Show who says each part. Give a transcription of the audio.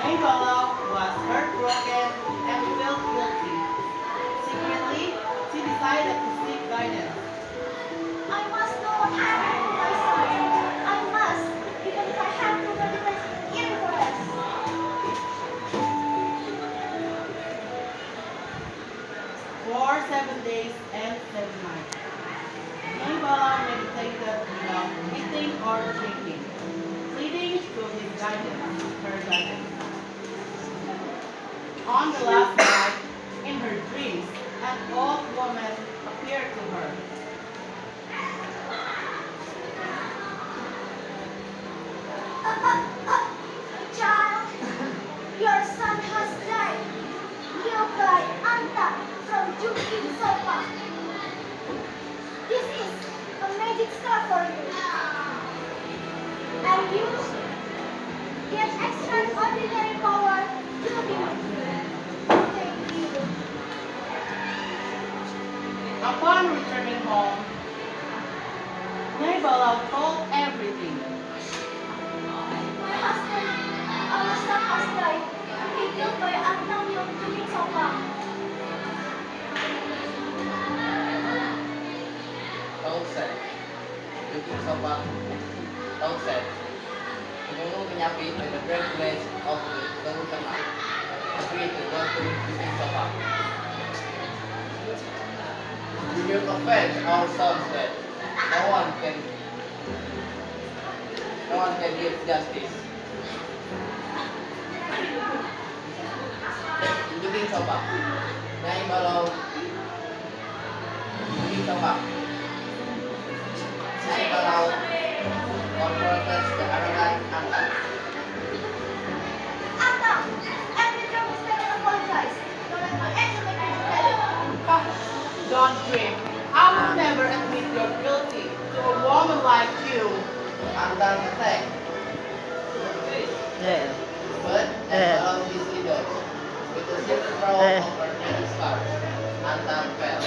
Speaker 1: Maybella was heartbroken and felt guilty. Secretly, she decided to seek guidance.
Speaker 2: I must know what happened to my son. I must, even if I have to manipulate universe.
Speaker 1: For 7 days and 7 nights, Maybella meditated without eating or drinking, pleading to his guidance, her guidance. On the last night, in her dreams, an old woman appeared to her.
Speaker 2: Child, your son has died. Yokai Anta from Jukin Sopa. This is a magic star for you. And you get extraordinary power to him. Thank you.
Speaker 1: Upon returning home, Maybella told everything.
Speaker 2: My husband, our son has died. He killed by Antang from Jukin Sopa.
Speaker 3: Tauset. Looking so back. Tauset. Pinunong kinyapi by the birthplace of the Utama. Agreed to go to Looking so back. We will avenge our sons dead. No one can give justice. Looking so back. Nay balaw. Looking so back. Nay balaw. Confronted the arrogant Antang.
Speaker 2: Antang, every time you say I apologize. Don't let my ex make me tell it.
Speaker 1: Don't dream. I will never admit you're guilty to a woman like you.
Speaker 3: Antang attack.
Speaker 4: Yeah.
Speaker 3: But as his leader, with a silver crown of her scars, Antang fell.